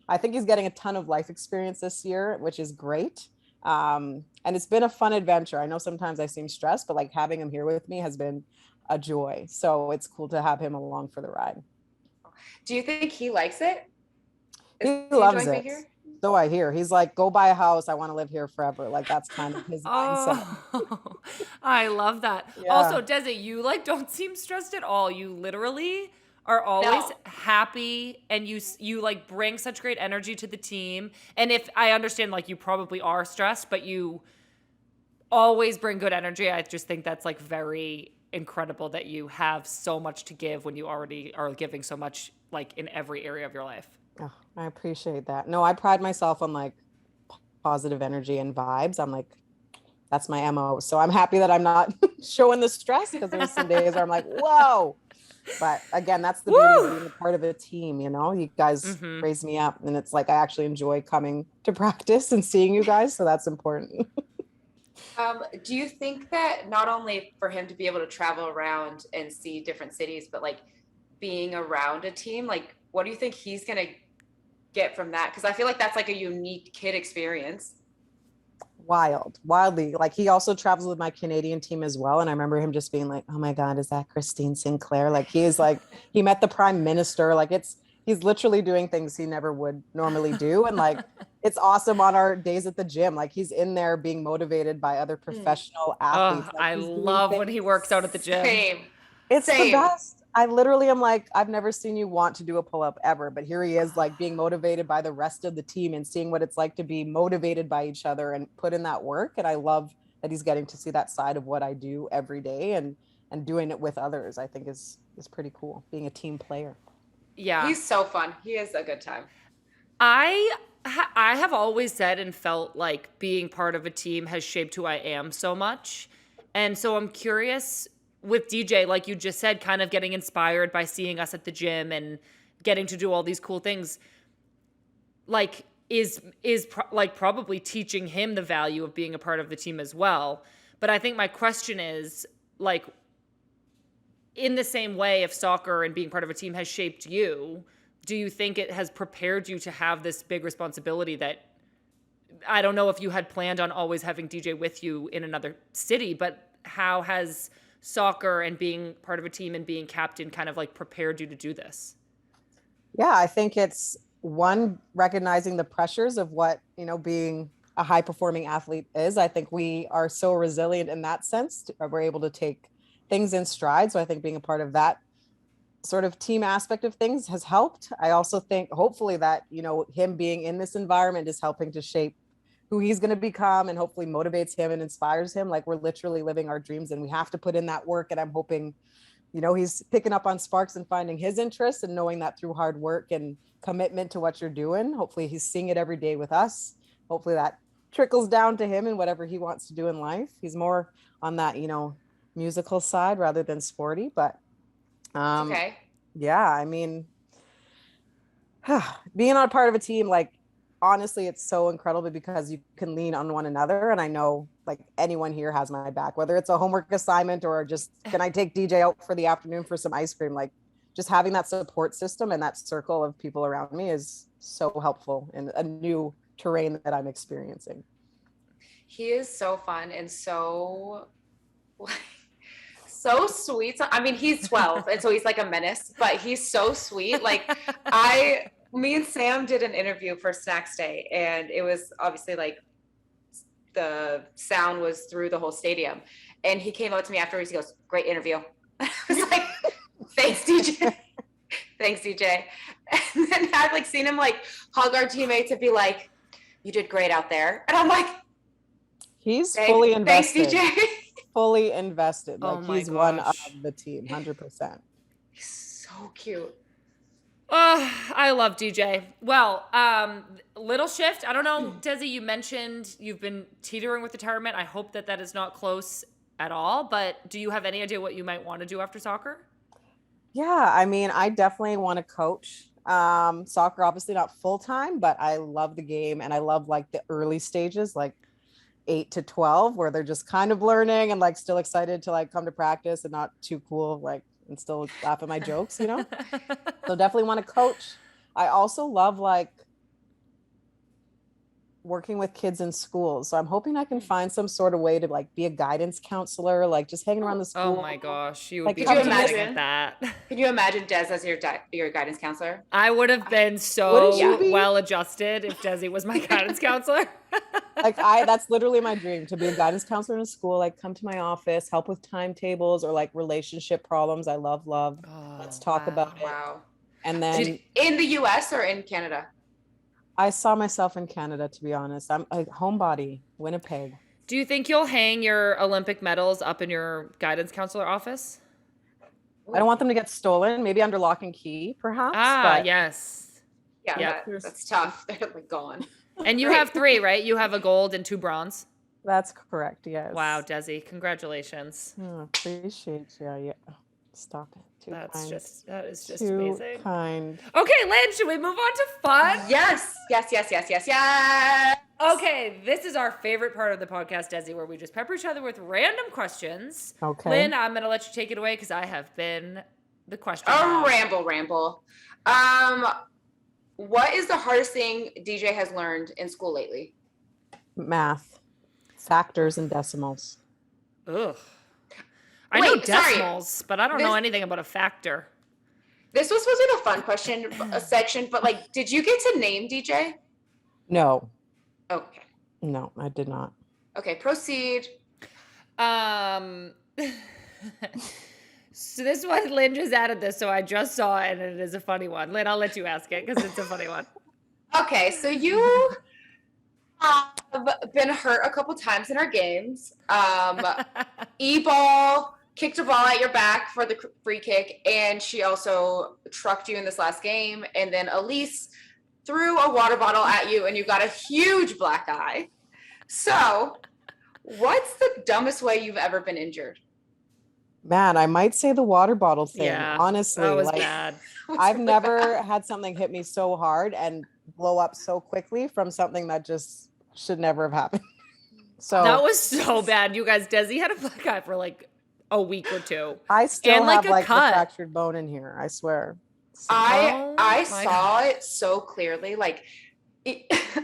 I think he's getting a ton of life experience this year, which is great. And it's been a fun adventure. I know sometimes I seem stressed, but having him here with me has been a joy. So it's cool to have him along for the ride. Do you think he likes it? He loves it. So I hear he's like, go buy a house. I want to live here forever. That's kind of his mindset. I love that. Yeah. Also, Desi, you don't seem stressed at all. You literally are always happy and you bring such great energy to the team. And if I understand, you probably are stressed, but you always bring good energy. I just think that's very incredible that you have so much to give when you already are giving so much in every area of your life. Oh, I appreciate that. No, I pride myself on positive energy and vibes. I'm that's my MO. So I'm happy that I'm not showing the stress because there's some days where I'm like, whoa. But again, that's the beauty of being a part of a team. You guys raise me up and it's I actually enjoy coming to practice and seeing you guys. So that's important. Do you think that not only for him to be able to travel around and see different cities, but being around a team, what do you think he's going to get from that? Because I feel that's a unique kid experience. Wildly. He also travels with my Canadian team as well. And I remember him just being oh my God, is that Christine Sinclair? He is he met the prime minister. He's literally doing things he never would normally do. And it's awesome on our days at the gym. He's in there being motivated by other professional athletes. I love when he works out at the gym. Same. It's the best. I literally am I've never seen you want to do a pull-up ever, but here he is being motivated by the rest of the team and seeing what it's like to be motivated by each other and put in that work. And I love that he's getting to see that side of what I do every day and doing it with others. I think is pretty cool, being a team player. Yeah. He's so fun. He is a good time. I have always said and felt being part of a team has shaped who I am so much. And so I'm curious with DJ, like you just said, kind of getting inspired by seeing us at the gym and getting to do all these cool things, is probably teaching him the value of being a part of the team as well. But I think my question is, in the same way, if soccer and being part of a team has shaped you, do you think it has prepared you to have this big responsibility that, I don't know if you had planned on always having DJ with you in another city, but how has soccer and being part of a team and being captain kind of prepared you to do this? Yeah, I think it's one, recognizing the pressures of what, being a high performing athlete is. I think we are so resilient in that sense. We're able to take things in stride. So I think being a part of that sort of team aspect of things has helped. I also think hopefully that, him being in this environment is helping to shape who he's going to become and hopefully motivates him and inspires him. Like, we're literally living our dreams and we have to put in that work. And I'm hoping, you know, he's picking up on sparks and finding his interest and knowing that through hard work and commitment to what you're doing. Hopefully he's seeing it every day with us. Hopefully that trickles down to him and whatever he wants to do in life. He's more on that, you know, musical side rather than sporty, but okay. Yeah, I mean, being on a part of a team, like, honestly, it's so incredible because you can lean on one another. And I know like anyone here has my back, whether it's a homework assignment or just, can I take DJ out for the afternoon for some ice cream? Like, just having that support system and that circle of people around me is so helpful in a new terrain that I'm experiencing. He is so fun and so so sweet. I mean, he's 12 and so he's like a menace, but he's so sweet. Like, me and Sam did an interview for Snacks Day, and it was obviously like the sound was through the whole stadium. And he came up to me afterwards. He goes, "Great interview." I was like, "Thanks, DJ." Thanks, DJ. And then I've like seen him like hug our teammates and be like, "You did great out there." And I'm like, he's fully invested. Thanks, DJ. Fully invested. Like, he's one of the team, 100%. He's so cute. I love DJ. Well, little shift. I don't know, Desi, you mentioned you've been teetering with retirement. I hope that that is not close at all, but do you have any idea what you might want to do after soccer? Yeah, I mean, I definitely want to coach. Soccer, obviously not full-time, but I love the game and I love like the early stages, like 8 to 12, where they're just kind of learning and like still excited to like come to practice and not too cool, like, and still laugh at my jokes, you know? So definitely want to coach. I also love like working with kids in schools. So I'm hoping I can find some sort of way to like be a guidance counselor, like just hanging around the school. Oh my gosh, you would Like, be could you amazing imagine? at that. Can you imagine Des as your guidance counselor? I would have been so Wouldn't you be? well adjusted if Desi was my guidance counselor. Like, that's literally my dream, to be a guidance counselor in a school, like come to my office, help with timetables or like relationship problems. I love. Let's talk about it. Wow. And then In the US or in Canada? I saw myself in Canada, to be honest. I'm a homebody, Winnipeg. Do you think you'll hang your Olympic medals up in your guidance counselor office? I don't want them to get stolen, maybe under lock and key, perhaps. Ah, yes. Yeah, Yeah. that's tough. They're like gone. And you have 3, right? You have a gold and 2 bronze. That's correct, yes. Wow, Desi, congratulations. Oh, appreciate you. Yeah. Stop it. That is just Too amazing. kind. Okay, Lynn, should we move on to fun? Yes. Okay, this is our favorite part of the podcast, Desi, where we just pepper each other with random questions. Okay. Lynn, I'm going to let you take it away because I have been the question. Ramble. What is the hardest thing DJ has learned in school lately? Math, factors and decimals. Ugh. I know Wait, sorry. decimals, but I don't know anything about a factor. This was supposed to be the fun question section, but like, did you get to name DJ? No, Okay. no, I did not. Okay, proceed. So this one, Lynn just added this, so I just saw it, and it is a funny one. Lynn, I'll let you ask it because it's a funny one. Okay, so you have been hurt a couple times in our games. E-ball kicked a ball at your back for the free kick, and she also trucked you in this last game. And then Elise threw a water bottle at you, and you got a huge black eye. So, what's the dumbest way you've ever been injured? Man, I might say the water bottle thing. Yeah, honestly, that was like, bad. I've never had something hit me so hard and blow up so quickly from something that just should never have happened. So That was so bad. You guys, Desi had a black eye for like a week or 2. I still and, like, have a like the cut. fractured bone in here. I swear. So, Oh I my saw it so clearly. Like,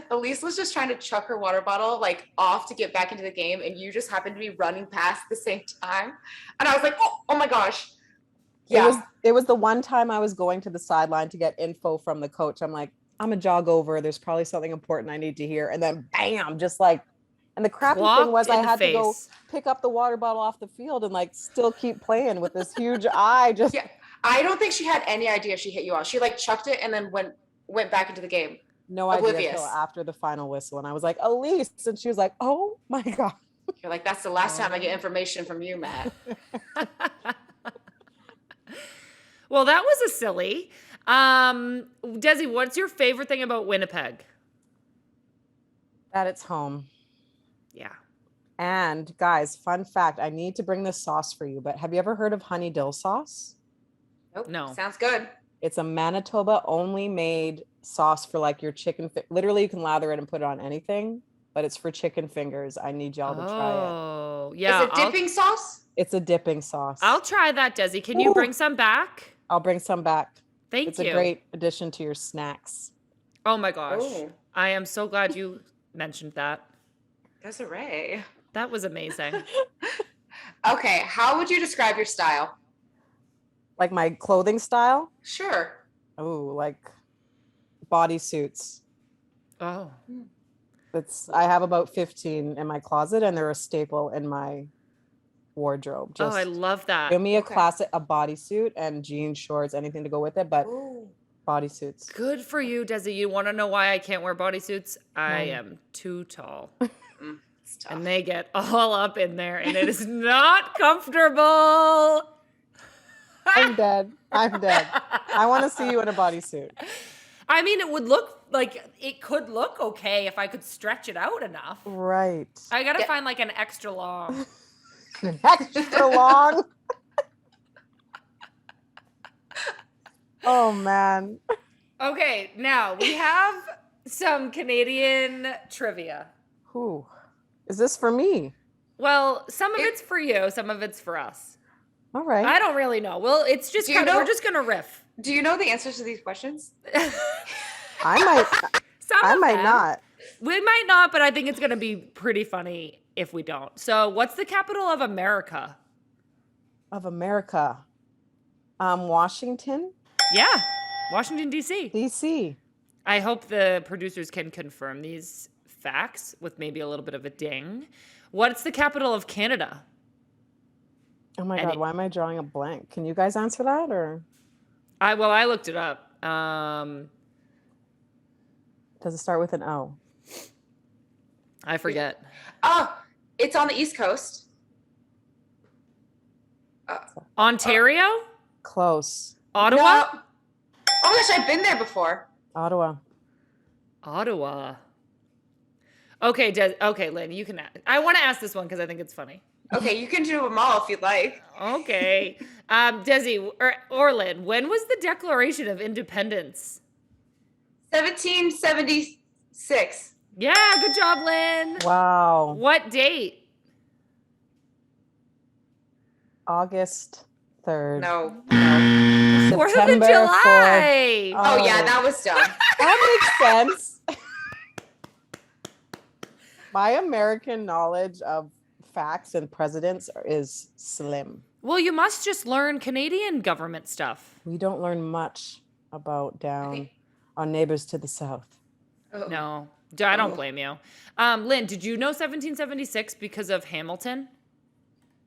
Elise was just trying to chuck her water bottle like off to get back into the game, and you just happened to be running past at the same time. And I was like, oh my gosh. Yeah. It was the one time I was going to the sideline to get info from the coach. I'm like, I'm a jog over. There's probably something important I need to hear. And then bam, just like, and the crappy thing was I had to go pick up the water bottle off the field and like still keep playing with this huge eye. Just Yeah. I don't think she had any idea she hit you off. She like chucked it and then went back into the game. No idea oblivious. until after the final whistle. And I was like, Elise. And she was like, oh my God. You're like, that's the last time I get information from you, Matt. Well, that was a silly. Desi, what's your favorite thing about Winnipeg? That it's home. Yeah. And guys, fun fact, I need to bring this sauce for you, but have you ever heard of honey dill sauce? Nope. No. Sounds good. It's a Manitoba only made sauce for like your chicken. Literally, you can lather it and put it on anything, but it's for chicken fingers. I need y'all to try it. Oh, yeah. Is it dipping sauce? It's a dipping sauce. I'll try that, Desi. Can you bring some back? I'll bring some back. Thank it's you. It's a great addition to your snacks. Oh my gosh. Oh. I am so glad you mentioned that. Desiree. That was amazing. Okay. How would you describe your style? Like my clothing style? Sure. Oh, like bodysuits. Oh. I have about 15 in my closet and they're a staple in my wardrobe. Just I love that. Give me a bodysuit and jean shorts, anything to go with it, but bodysuits. Good for you, Desi. You want to know why I can't wear bodysuits? I am too tall. And they get all up in there and it is not comfortable. I'm dead. I want to see you in a bodysuit. I mean, it could look okay if I could stretch it out enough. Right. I got to find like an extra long. Extra long? Oh, man. Okay, now we have some Canadian trivia. Who? Is this for me? Well, some of it's for you, some of it's for us. All right. I don't really know. Well, it's just we're just gonna riff. Do you know the answers to these questions? I might not. We might not, but I think it's gonna be pretty funny if we don't. So, what's the capital of America? Of America, Washington. Yeah, Washington D.C. D.C. I hope the producers can confirm these facts with maybe a little bit of a ding. What's the capital of Canada? Oh my God, why am I drawing a blank? Can you guys answer that or? I looked it up. Does it start with an O? I forget. Oh, it's on the East Coast. Ontario? Close. Ottawa? No. Oh my gosh, I've been there before. Ottawa. Okay, Lynn, you can ask. I want to ask this one because I think it's funny. Okay, you can do them all if you'd like. Okay. Desi or Lynn, when was the Declaration of Independence? 1776. Yeah, good job, Lynn. Wow. What date? August 3rd. No. 4th of July. 4th. Oh yeah, that was dumb. That makes sense. My American knowledge of facts and presidents is slim. Well, you must just learn Canadian government stuff. We don't learn much about down on neighbors to the south. Oh. No, I don't blame you. Lynn, did you know 1776 because of Hamilton?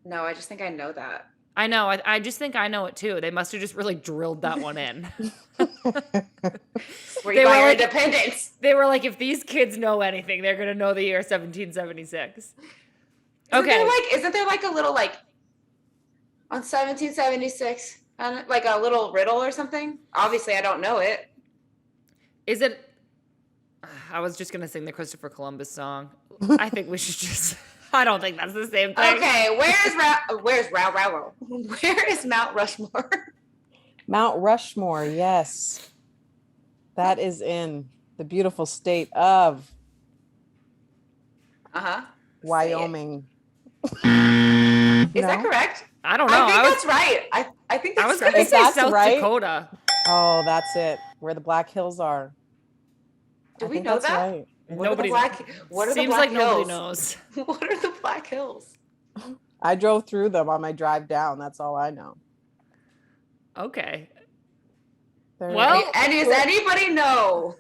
No, I just think I know that. I know. I just think I know it too. They must have just really drilled that one in. Where you buy your independence. They were like, if these kids know anything, they're going to know the year 1776. Okay. Isn't there like a little like on 1776 and like a little riddle or something? Obviously, I don't know it. Is it? I was just going to sing the Christopher Columbus song. I think we should just. I don't think that's the same thing. Okay, where is Mount Rushmore? Mount Rushmore, yes. That is in the beautiful state of Wyoming. Is that correct? I don't know. I think that's right. I think that's I was going to say South Dakota. Oh, that's it. Where the Black Hills are. Do we know that? Right. Nobody. Seems like hills? Nobody knows. What are the Black Hills? I drove through them on my drive down. That's all I know. Okay. Well, and does anybody know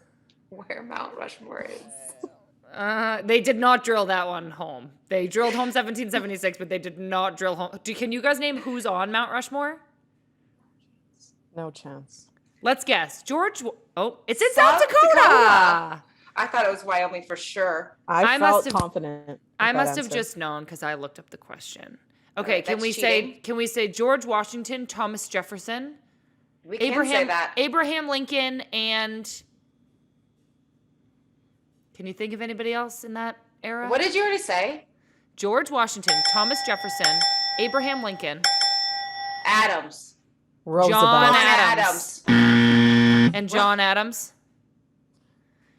where Mount Rushmore is? They did not drill that one home. They drilled home 1776, but they did not drill home. Can you guys name who's on Mount Rushmore? No chance. Let's guess. It's in South Dakota. I thought it was Wyoming for sure. I felt confident. I must have just known because I looked up the question. Okay, can we say George Washington, Thomas Jefferson, we can say that. Abraham Lincoln, and can you think of anybody else in that era? What did you already say? George Washington, Thomas Jefferson, Abraham Lincoln, Adams. Roosevelt. John Adams. And John Adams.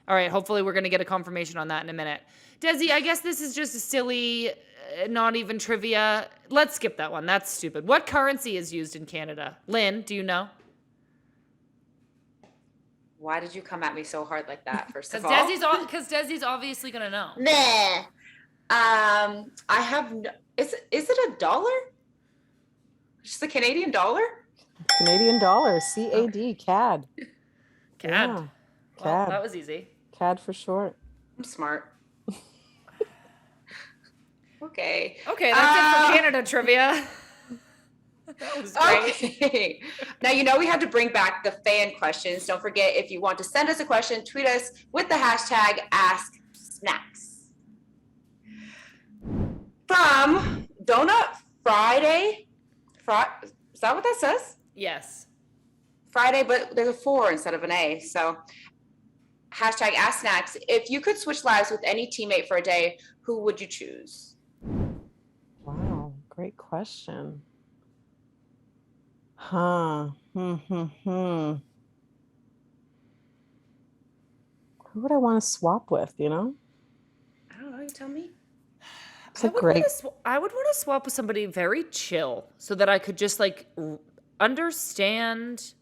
All right, hopefully we're going to get a confirmation on that in a minute. Desi, I guess this is just a silly, not even trivia. Let's skip that one. That's stupid. What currency is used in Canada? Lynn, do you know? Why did you come at me so hard like that, first of all? Because Desi's obviously going to know. Nah. I have no, is it a dollar? Just the Canadian dollar? Canadian dollar, CAD, CAD. CAD. Yeah, Well, CAD. that was easy. CAD for short. I'm smart. Okay. Okay, that's it for Canada trivia. That was great. Okay. Now, we had to bring back the fan questions. Don't forget, if you want to send us a question, tweet us with the hashtag AskSnacks. From Donut Friday. Is that what that says? Yes. Friday, but there's a 4 instead of an A. So hashtag AskSnacks. If you could switch lives with any teammate for a day, who would you choose? Wow, great question. Who would I want to swap with, I don't know, you tell me. I would want to swap with somebody very chill so that I could just understand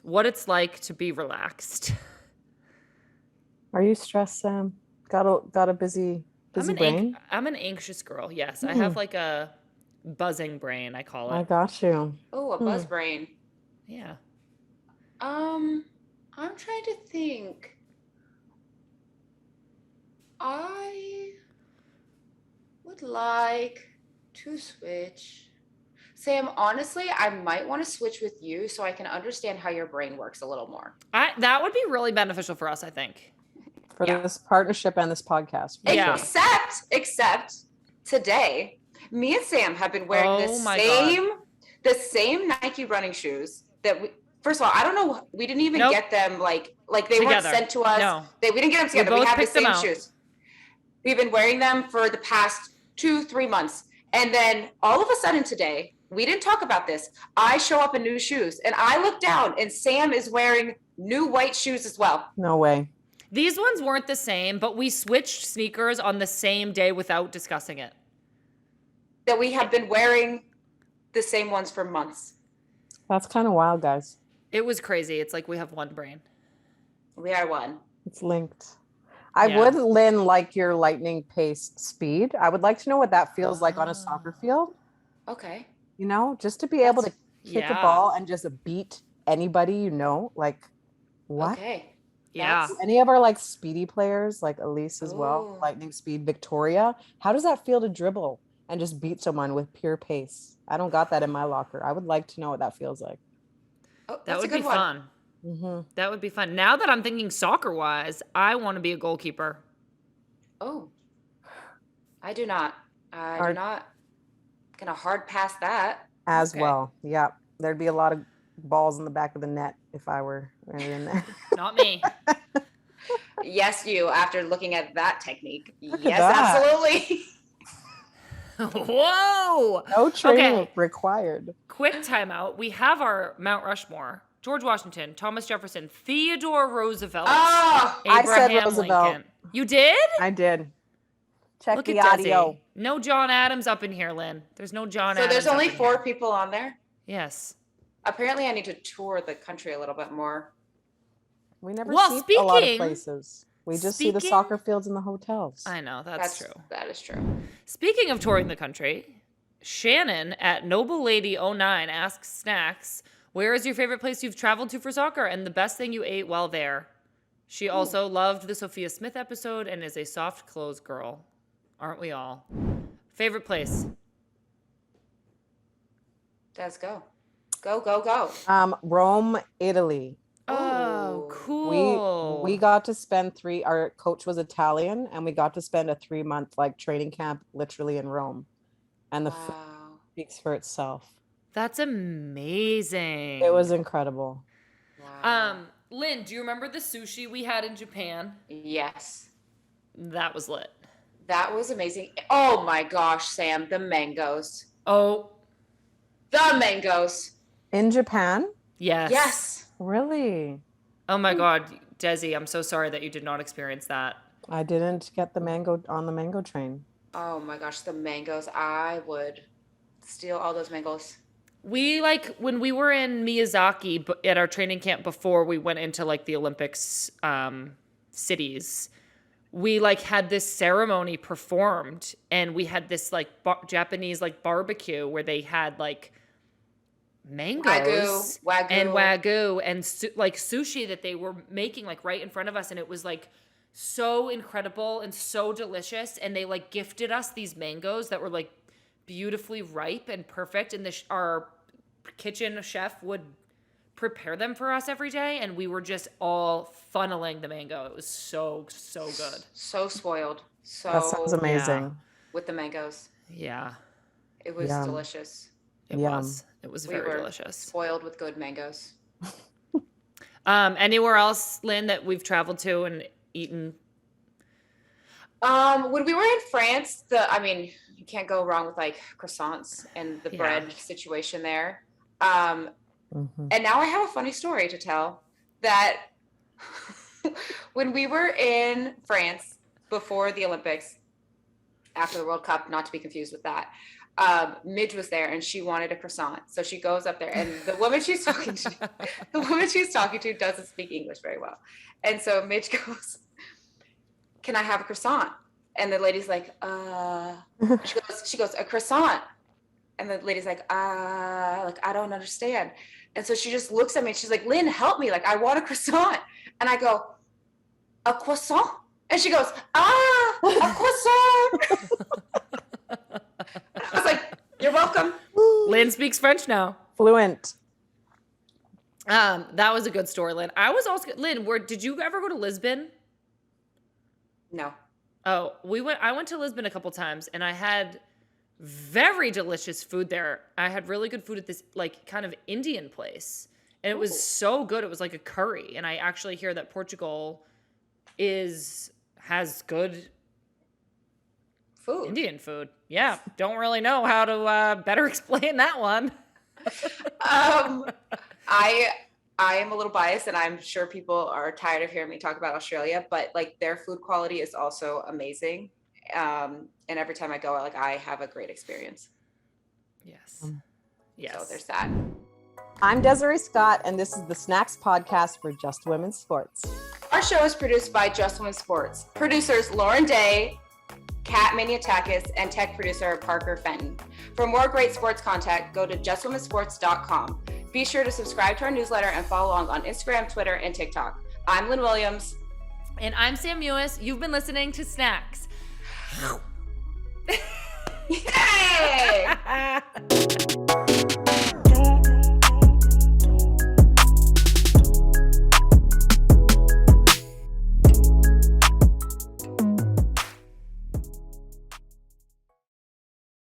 what it's like to be relaxed. Are you stressed, Sam? Got a busy brain? I'm an anxious girl, yes. I have a buzzing brain, I call it. I got you. Oh, a buzz brain. Yeah. I'm trying to think. I would like to switch. Sam, honestly, I might want to switch with you so I can understand how your brain works a little more. That would be really beneficial for us, I think. For this partnership and this podcast. Yeah. Except today, me and Sam have been wearing the same Nike running shoes that first of all, I don't know. We didn't even get them like they weren't sent to us. No. We didn't get them together. We have the same shoes. We've been wearing them for the past 2-3 months. And then all of a sudden today, we didn't talk about this. I show up in new shoes and I look down and Sam is wearing new white shoes as well. No way. These ones weren't the same, but we switched sneakers on the same day without discussing it. That we have been wearing the same ones for months. That's kind of wild, guys. It was crazy. It's like we have one brain. We are one. It's linked. I would, Lynn, like your lightning pace speed. I would like to know what that feels like on a soccer field. Okay. Just to be able to kick a ball and just beat anybody, what? Okay. Yeah. Any of our speedy players, like Elise as well, lightning speed, Victoria. How does that feel to dribble and just beat someone with pure pace? I don't got that in my locker. I would like to know what that feels like. Oh, that would be fun. Mm-hmm. That would be fun. Now that I'm thinking soccer-wise, I want to be a goalkeeper. Oh, I do not. I do not. Gonna hard pass that. As well. Yeah. There'd be a lot of balls in the back of the net if I were in there. Not me. Yes, you, after looking at that technique. Look yes, at that. absolutely. Whoa. No training required. Quick timeout. We have our Mount Rushmore. George Washington, Thomas Jefferson, Theodore Roosevelt, Oh, I said Abraham Roosevelt. Lincoln. You did? I did. Check Look the at audio. Desi. No John Adams up in here, Lynn. There's no John so Adams. there's only up in 4 here. people on there? Yes. Apparently I need to tour the country a little bit more. We never see a lot of places. We just see the speaking- soccer fields and the hotels. I know, that's true. That is true. Speaking of touring the country, Shannon at Noble Lady 09 asks Snacks, where is your favorite place you've traveled to for soccer and the best thing you ate while there? She also loved the Sophia Smith episode and is a soft clothes girl. Aren't we all? Favorite place? Let's go. Go. Rome, Italy. Oh, cool. We got to spend our coach was Italian, and we got to spend a 3-month like training camp literally in Rome. And the food speaks for itself. That's amazing. It was incredible. Wow. Lynn, do you remember the sushi we had in Japan? Yes. That was lit. That was amazing. Oh my gosh, Sam, the mangoes. Oh. The mangoes. In Japan? Yes. Yes. Really? Oh my God, Desi, I'm so sorry that you did not experience that. I didn't get the mango train. Oh my gosh, the mangoes. I would steal all those mangoes. We when we were in Miyazaki at our training camp before we went into like the Olympics cities, we had this ceremony performed, and we had this Japanese barbecue where they had mangoes wagyu and sushi that they were making right in front of us, and it was so incredible and so delicious, and they gifted us these mangoes that were beautifully ripe and perfect, and our kitchen chef would prepare them for us every day, and we were just all funneling the mango. It was so good. So spoiled. That sounds amazing. Yeah. With the mangoes. Yeah. It was delicious. It was very delicious. Spoiled with good mangoes. Anywhere else, Lynn, that we've traveled to and eaten? When we were in France, you can't go wrong with croissants and the bread situation there. And now I have a funny story to tell that when we were in France before the Olympics, after the World Cup, not to be confused with that, Midge was there and she wanted a croissant. So she goes up there, and the woman she's talking to doesn't speak English very well. And so Midge goes, "Can I have a croissant?" And the lady's like, she goes, "A croissant." And the lady's like, I don't understand. And so she just looks at me and she's like, "Lynn, help me. I want a croissant." And I go, "A croissant?" And she goes, "A croissant." I was like, "You're welcome." Lynn speaks French now. Fluent. That was a good story, Lynn. Lynn, did you ever go to Lisbon? No. Oh, I went to Lisbon a couple times, and I had very delicious food there. I had really good food at this kind of Indian place, and it was so good. It was like a curry, and I actually hear that Portugal has good food. Indian food. Yeah, don't really know how to better explain that one. I am a little biased, and I'm sure people are tired of hearing me talk about Australia, but their food quality is also amazing. And every time I go, I have a great experience. Yes. Yes. So there's that. I'm Desiree Scott, and this is the Snacks podcast for Just Women's Sports. Our show is produced by Just Women's Sports. Producers Lauren Day, Kat Maniatakis, and tech producer Parker Fenton. For more great sports content, go to justwomensports.com. Be sure to subscribe to our newsletter and follow along on Instagram, Twitter, and TikTok. I'm Lynn Williams. And I'm Sam Mewis. You've been listening to Snacks. Yay!